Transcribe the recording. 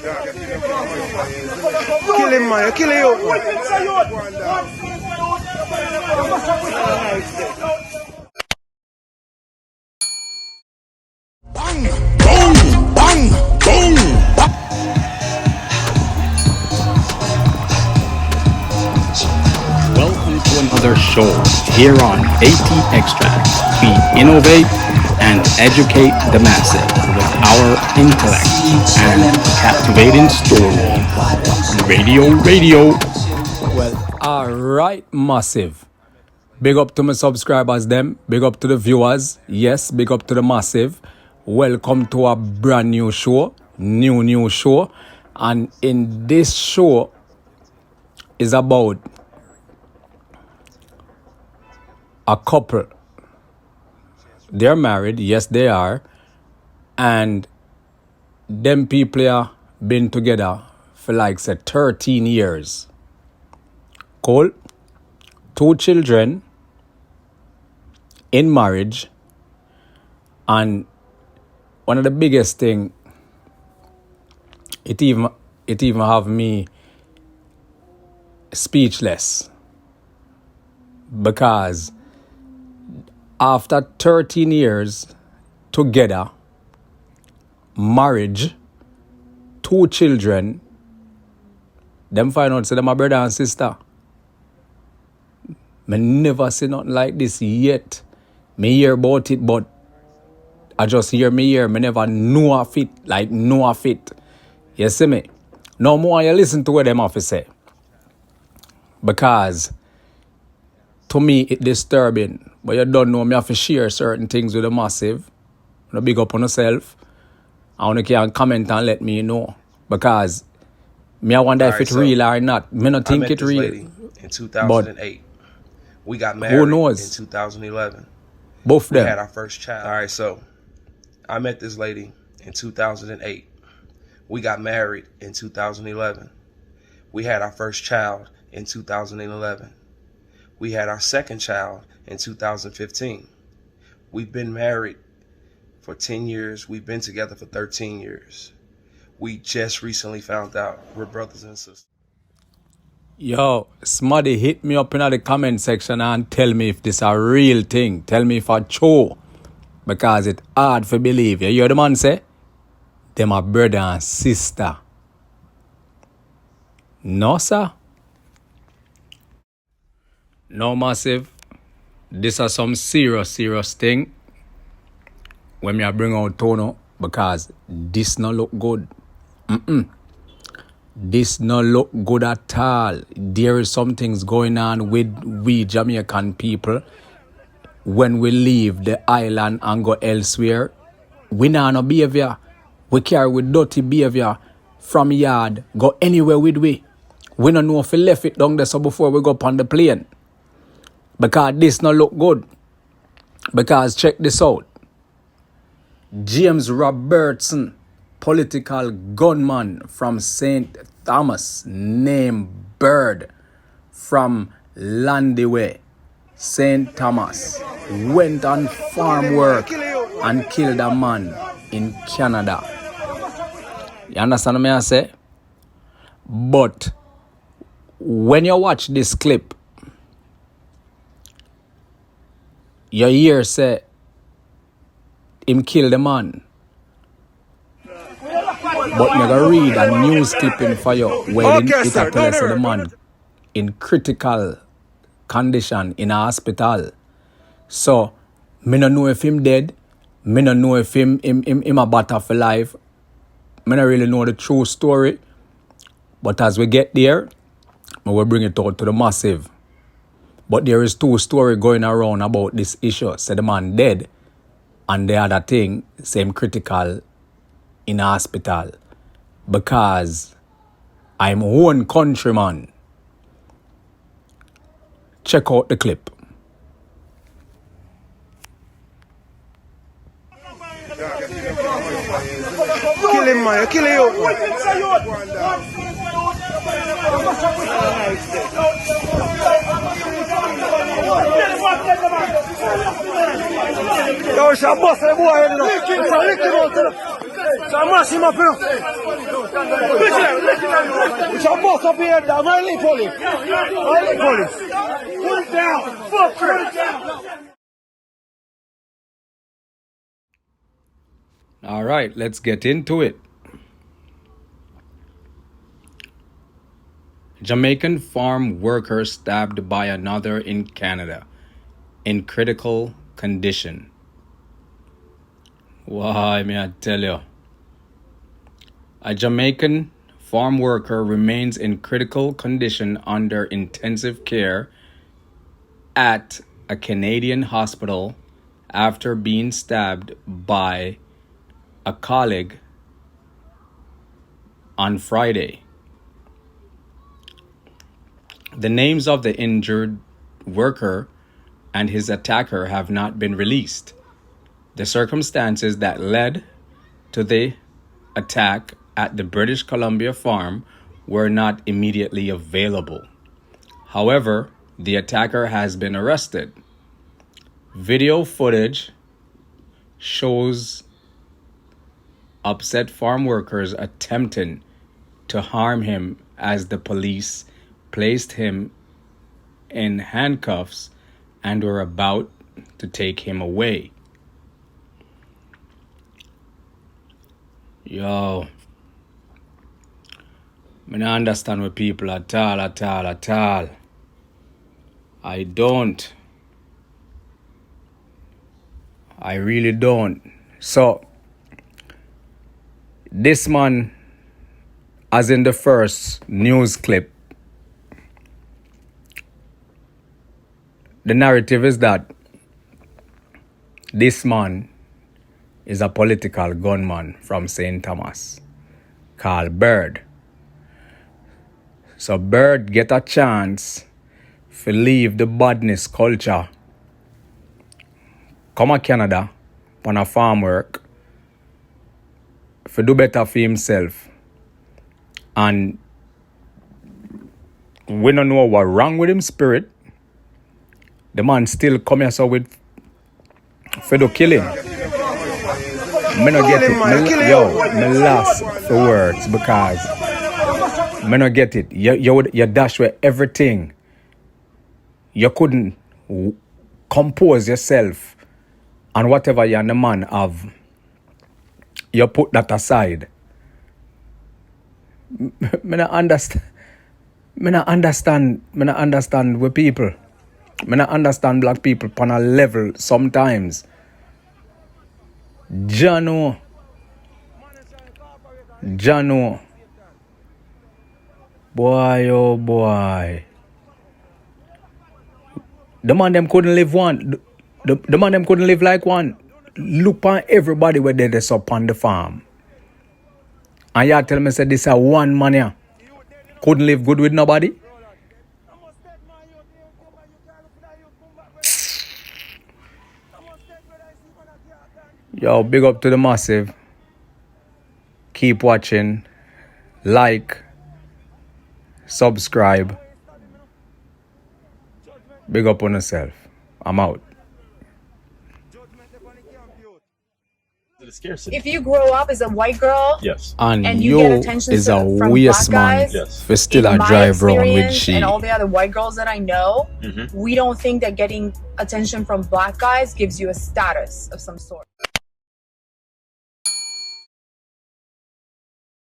Kill him, man. Kill him. Bang, boom, bang, boom. Welcome to another show here on AT Extract. We innovate and educate the masses with our intellect and captivating story. Radio. Well, alright, massive. Big up to my subscribers, them. Big up to the viewers. Yes, big up to the massive. Welcome to a brand new show. New show. And in this show is about a couple. They're married, yes they are, and them people have been together for like say 13 years. Cool. 2 children in marriage, and one of the biggest thing, it even have me speechless, because after 13 years together, marriage, 2 children, them find out say them a brother and sister. Me never see nothing like this yet. Me hear about it, but I just hear. Me never know of it, You see me? No more you listen to what them have to say. Because to me, it's disturbing. But you don't know me have to share certain things with the massive. You big up on yourself. And you can comment and let me know. Because me I wonder if it's real or not. Me not think it's real. Lady in 2008. We got married who knows? in 2011. Both We them. had our first child. All right, so I met this lady in 2008. We got married in 2011. We had our first child in 2011. We had our second child in 2015. We've been married for 10 years. We've been together for 13 years. We just recently found out we're brothers and sisters. Yo, somebody hit me up in the comment section and tell me if this a real thing. Tell me if I true. Because it's hard to believe. You hear the man say? Them a brother and sister. No, sir. No, massive. This is some serious thing when me I bring out Tono, because this no look good. This no look good at all. There is some things going on with we Jamaican people. When we leave the island and go elsewhere, we nah no behavior. We carry with dirty behavior from yard, go anywhere with we. We don't know if we left it down there so before we go up on the plane. Because this no look good. Because check this out. James Robertson, political gunman from St. Thomas, named Bird, from Landyway, St. Thomas, went on farm work and killed a man in Canada. You understand what I say? But when you watch this clip, you hear say him kill the man. But me go read a news clipping for you where it tell us the man in critical condition in a hospital. So me no know if him dead. Me no know if him a battle for life. Me no really know the true story. But as we get there, we will bring it out to the massive. But there is 2 stories going around about this issue. Say the man dead, and the other thing, same critical in a hospital. Because I'm one countryman. Check out the clip. Kill him, man. Kill him. Yo, c'ha bossa le buone, no? C'ha massima però. We shall bust up here, down. Early police. Early police. Put it down. Fuck, put it down. All right, let's get into it. Jamaican farm worker stabbed by another in Canada in critical condition. Why, may I tell you? A Jamaican farm worker remains in critical condition under intensive care at a Canadian hospital after being stabbed by a colleague on Friday. The names of the injured worker and his attacker have not been released. The circumstances that led to the attack at the British Columbia farm were not immediately available. However, the attacker has been arrested. Video footage shows upset farm workers attempting to harm him as the police placed him in handcuffs and were about to take him away. Yo, I don't understand what people at all. I don't. I really don't. So, this man, as in the first news clip, the narrative is that this man is a political gunman from St. Thomas called Bird. So Bird get a chance to leave the badness culture, come to Canada on a farm work, to do better for himself. And we don't know what wrong with him spirit. The man still come here so with for the killing. Me not get it. Me lost for words because me not get it. You dash with everything. You couldn't compose yourself and whatever you and the man have. You put that aside. Me not understand. Me not understand with people. Me not understand black people on a level sometimes. Jano. Boy, oh boy. The man them couldn't live one. The man them couldn't live like one. Look on everybody where they up on the farm. And y'all tell me say this a one man here. Couldn't live good with nobody. Yo, big up to the massive. Keep watching. Like. Subscribe. Big up on yourself. I'm out. If you grow up as a white girl, Yes. And you you get attention is a from waste black man. guys, Yes. For still in a my drive around with experience she. and all the other white girls that I know, Mhm. we don't think that getting attention from black guys gives you a status of some sort.